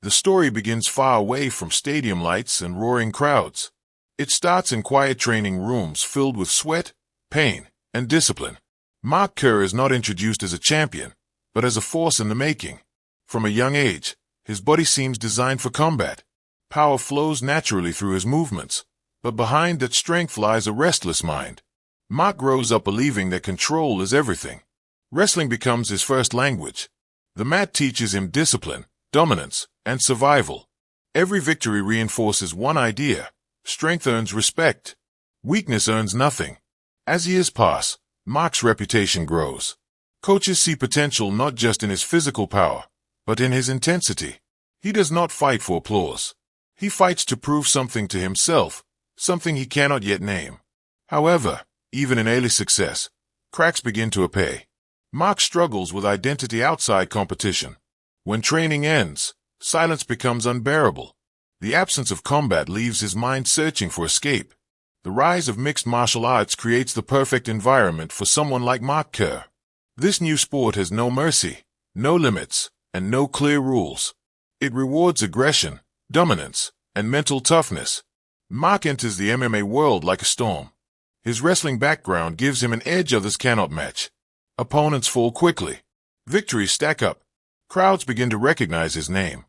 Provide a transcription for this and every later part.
The story begins far away from stadium lights and roaring crowds. It starts in quiet training rooms filled with sweat, pain, and discipline. Mark Kerr is not introduced as a champion, but as a force in the making. From a young age, his body seems designed for combat. Power flows naturally through his movements, but behind that strength lies a restless mind. Mark grows up believing that control is everything. Wrestling becomes his first language. The mat teaches him discipline, dominance, and survival. Every victory reinforces one idea: strength earns respect. Weakness earns nothing. As years pass, Mark's reputation grows. Coaches see potential not just in his physical power, but in his intensity. He does not fight for applause. He fights to prove something to himself, something he cannot yet name. However, even in early success, cracks begin to appear. Mark struggles with identity outside competition. When training ends, silence becomes unbearable. The absence of combat leaves his mind searching for escape. The rise of mixed martial arts creates the perfect environment for someone like Mark Kerr. This new sport has no mercy, no limits, and no clear rules. It rewards aggression, dominance, and mental toughness. Mark enters the MMA world like a storm. His wrestling background gives him an edge others cannot match. Opponents fall quickly. Victories stack up. Crowds begin to recognize his name.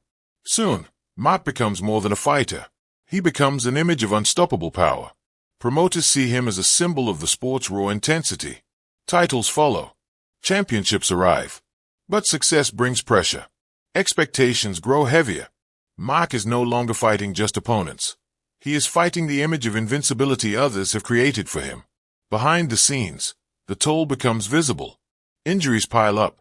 Soon, Mark becomes more than a fighter. He becomes an image of unstoppable power. Promoters see him as a symbol of the sport's raw intensity. Titles follow. Championships arrive. But success brings pressure. Expectations grow heavier. Mark is no longer fighting just opponents. He is fighting the image of invincibility others have created for him. Behind the scenes, the toll becomes visible. Injuries pile up.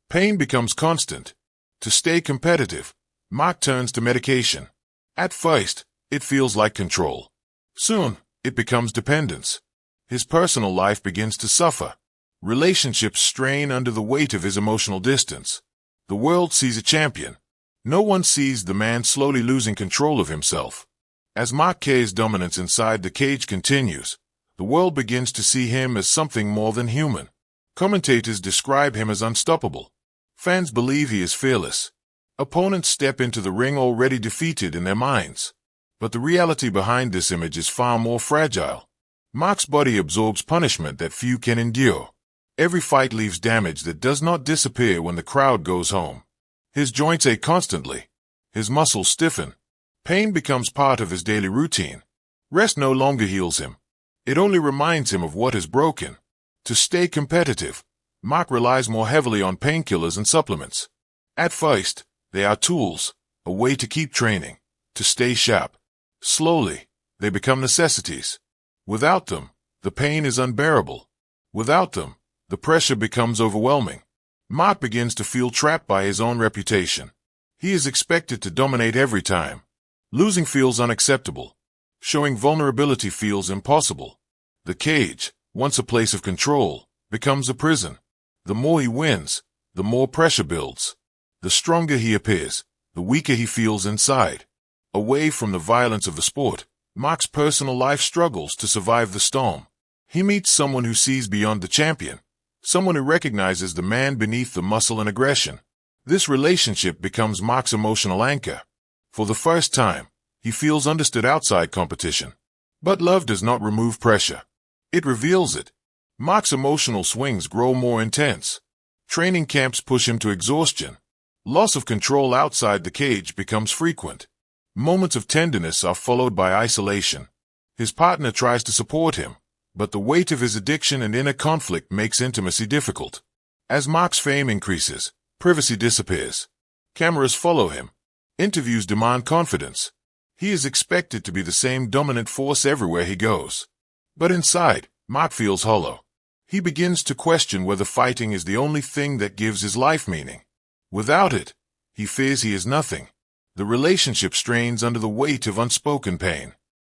Pain becomes constant. To stay competitive, Mark turns to medication. At first, it feels like control. Soon, it becomes dependence. His personal life begins to suffer. Relationships strain under the weight of his emotional distance. The world sees a champion. No one sees the man slowly losing control of himself. As Mark Kerr's dominance inside the cage continues, the world begins to see him as something more than human. Commentators describe him as unstoppable. Fans believe he is fearless. Opponents step into the ring already defeated in their minds. But the reality behind this image is far more fragile. Mark's body absorbs punishment that few can endure. Every fight leaves damage that does not disappear when the crowd goes home. His joints ache constantly. His muscles stiffen. Pain becomes part of his daily routine. Rest no longer heals him. It only reminds him of what is broken. To stay competitive, Mark relies more heavily on painkillers and supplements. At first, they are tools, a way to keep training, to stay sharp. Slowly, they become necessities. Without them, the pain is unbearable. Without them, the pressure becomes overwhelming. Mark begins to feel trapped by his own reputation. He is expected to dominate every time. Losing feels unacceptable. Showing vulnerability feels impossible. The cage, once a place of control, becomes a prison. The more he wins, the more pressure builds. The stronger he appears, the weaker he feels inside. Away from the violence of the sport, Mark's personal life struggles to survive the storm. He meets someone who sees beyond the champion, someone who recognizes the man beneath the muscle and aggression. This relationship becomes Mark's emotional anchor. For the first time, he feels understood outside competition. But love does not remove pressure. It reveals it. Mark's emotional swings grow more intense. Training camps push him to exhaustion. Loss of control outside the cage becomes frequent. Moments of tenderness are followed by isolation. His partner tries to support him, but the weight of his addiction and inner conflict makes intimacy difficult. As Mark's fame increases, privacy disappears. Cameras follow him. Interviews demand confidence. He is expected to be the same dominant force everywhere he goes. But inside, Mark feels hollow. He begins to question whether fighting is the only thing that gives his life meaning. Without it, he fears he is nothing. The relationship strains under the weight of unspoken pain.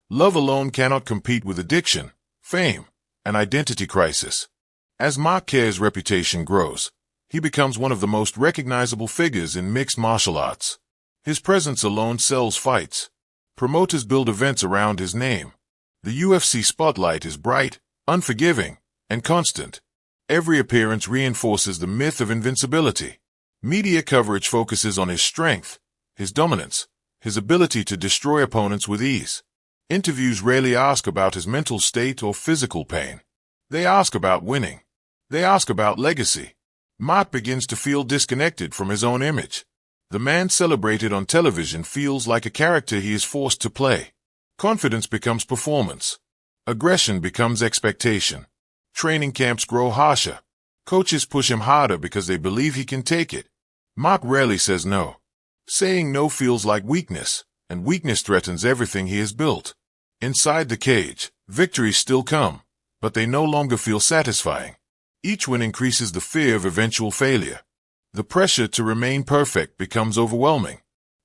Love alone cannot compete with addiction, fame, and identity crisis. As Mark Kerr's reputation grows, he becomes one of the most recognizable figures in mixed martial arts. His presence alone sells fights. Promoters build events around his name. The UFC spotlight is bright, unforgiving, and constant. Every appearance reinforces the myth of invincibility. Media coverage focuses on his strength, his dominance, his ability to destroy opponents with ease. Interviews rarely ask about his mental state or physical pain. They ask about winning. They ask about legacy. Mark begins to feel disconnected from his own image. The man celebrated on television feels like a character he is forced to play. Confidence becomes performance. Aggression becomes expectation. Training camps grow harsher. Coaches push him harder because they believe he can take it. Mark rarely says no. Saying no feels like weakness, and weakness threatens everything he has built. Inside the cage, victories still come, but they no longer feel satisfying. Each win increases the fear of eventual failure. The pressure to remain perfect becomes overwhelming.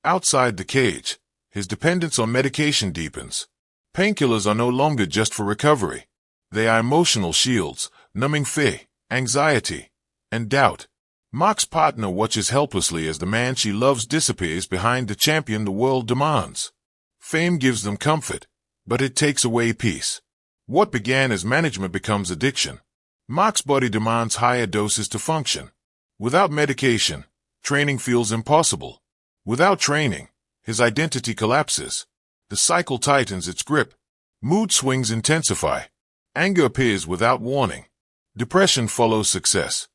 Outside the cage, his dependence on medication deepens. Painkillers are no longer just for recovery. They are emotional shields, numbing fear, anxiety, and doubt. Mark's partner watches helplessly as the man she loves disappears behind the champion the world demands. Fame gives them comfort, but it takes away peace. What began as management becomes addiction. Mark's body demands higher doses to function. Without medication, training feels impossible. Without training, his identity collapses. The cycle tightens its grip. Mood swings intensify. Anger appears without warning. Depression follows success.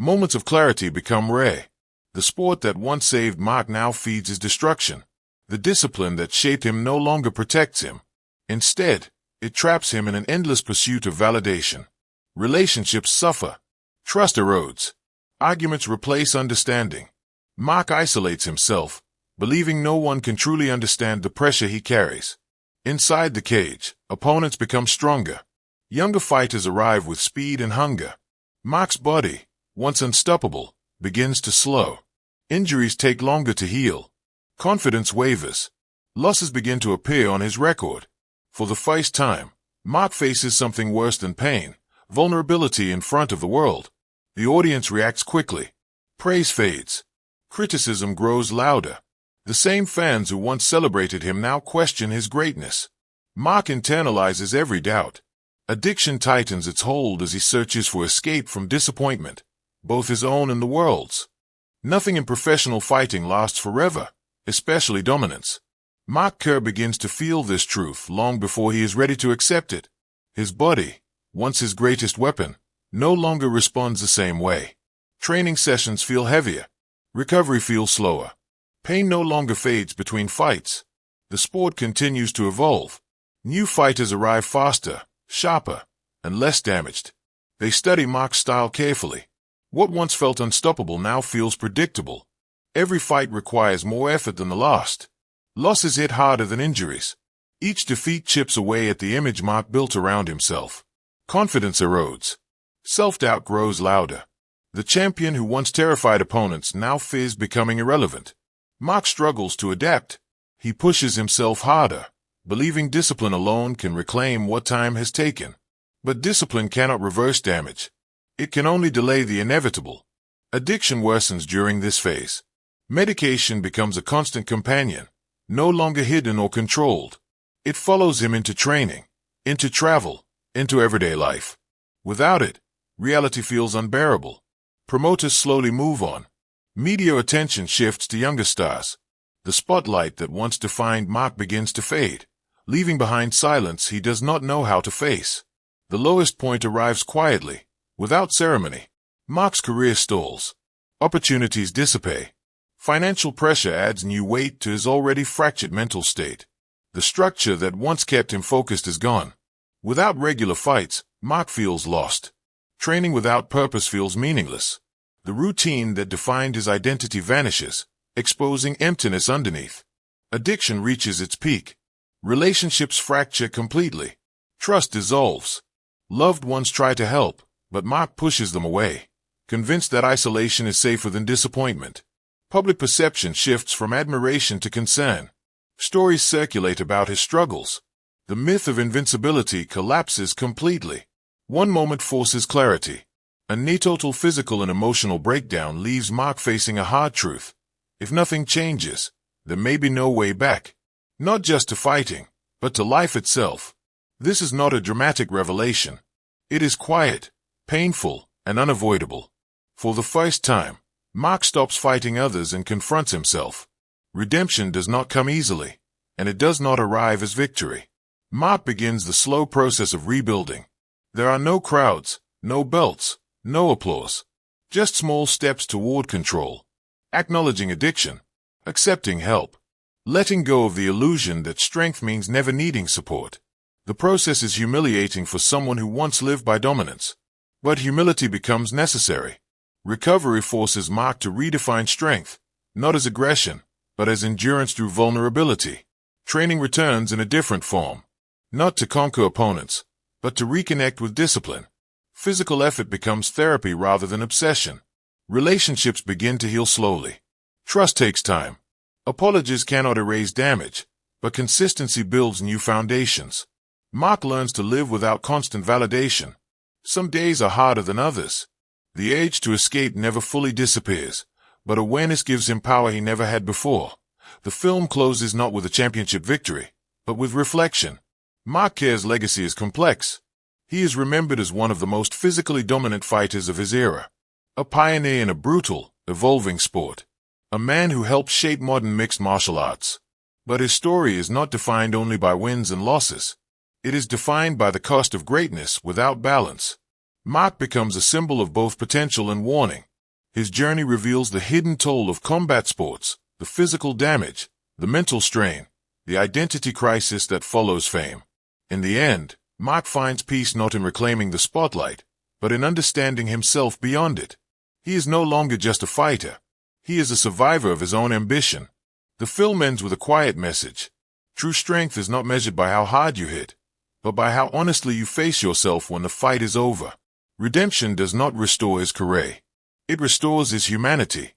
Moments of clarity become rare. The sport that once saved Mark now feeds his destruction. The discipline that shaped him no longer protects him. Instead, it traps him in an endless pursuit of validation. Relationships suffer. Trust erodes. Arguments replace understanding. Mark isolates himself, believing no one can truly understand the pressure he carries. Inside the cage, opponents become stronger. Younger fighters arrive with speed and hunger. Mark's body, once unstoppable, begins to slow. Injuries take longer to heal. Confidence wavers. Losses begin to appear on his record. For the first time, Mark faces something worse than pain, vulnerability in front of the world. The audience reacts quickly. Praise fades. Criticism grows louder. The same fans who once celebrated him now question his greatness. Mark internalizes every doubt. Addiction tightens its hold as he searches for escape from disappointment, both his own and the world's. Nothing in professional fighting lasts forever, especially dominance. Mark Kerr begins to feel this truth long before he is ready to accept it. His body, once his greatest weapon, no longer responds the same way. Training sessions feel heavier. Recovery feels slower. Pain no longer fades between fights. The sport continues to evolve. New fighters arrive faster, sharper, and less damaged. They study Mark's style carefully. What once felt unstoppable now feels predictable. Every fight requires more effort than the last. Losses hit harder than injuries. Each defeat chips away at the image Mark built around himself. Confidence erodes. Self-doubt grows louder. The champion who once terrified opponents now fears becoming irrelevant. Mark struggles to adapt. He pushes himself harder, believing discipline alone can reclaim what time has taken. But discipline cannot reverse damage. It can only delay the inevitable. Addiction worsens during this phase. Medication becomes a constant companion, no longer hidden or controlled. It follows him into training, into travel, into everyday life. Without it, reality feels unbearable. Promoters slowly move on. Media attention shifts to younger stars. The spotlight that once defined Mark begins to fade, leaving behind silence he does not know how to face. The lowest point arrives quietly, without ceremony. Mark's career stalls. Opportunities dissipate. Financial pressure adds new weight to his already fractured mental state. The structure that once kept him focused is gone. Without regular fights, Mark feels lost. Training without purpose feels meaningless. The routine that defined his identity vanishes, exposing emptiness underneath. Addiction reaches its peak. Relationships fracture completely. Trust dissolves. Loved ones try to help, but Mark pushes them away, convinced that isolation is safer than disappointment. Public perception shifts from admiration to concern. Stories circulate about his struggles. The myth of invincibility collapses completely. One moment forces clarity. A total physical and emotional breakdown leaves Mark facing a hard truth. If nothing changes, there may be no way back. Not just to fighting, but to life itself. This is not a dramatic revelation. It is quiet, painful, and unavoidable. For the first time, Mark stops fighting others and confronts himself. Redemption does not come easily, and it does not arrive as victory. Mark begins the slow process of rebuilding. There are no crowds, no belts, no applause. Just small steps toward control. Acknowledging addiction. Accepting help. Letting go of the illusion that strength means never needing support. The process is humiliating for someone who once lived by dominance. But humility becomes necessary. Recovery forces Mark to redefine strength, not as aggression, but as endurance through vulnerability. Training returns in a different form. Not to conquer opponents, but to reconnect with discipline. Physical effort becomes therapy rather than obsession. Relationships begin to heal slowly. Trust takes time. Apologies cannot erase damage, but consistency builds new foundations. Mark learns to live without constant validation. Some days are harder than others. The urge to escape never fully disappears, but awareness gives him power he never had before. The film closes not with a championship victory, but with reflection. Mark Kerr's legacy is complex. He is remembered as one of the most physically dominant fighters of his era. A pioneer in a brutal, evolving sport. A man who helped shape modern mixed martial arts. But his story is not defined only by wins and losses. It is defined by the cost of greatness without balance. Mark becomes a symbol of both potential and warning. His journey reveals the hidden toll of combat sports, the physical damage, the mental strain, the identity crisis that follows fame. In the end, Mark finds peace not in reclaiming the spotlight, but in understanding himself beyond it. He is no longer just a fighter. He is a survivor of his own ambition. The film ends with a quiet message. True strength is not measured by how hard you hit, but by how honestly you face yourself when the fight is over. Redemption does not restore his career. It restores his humanity.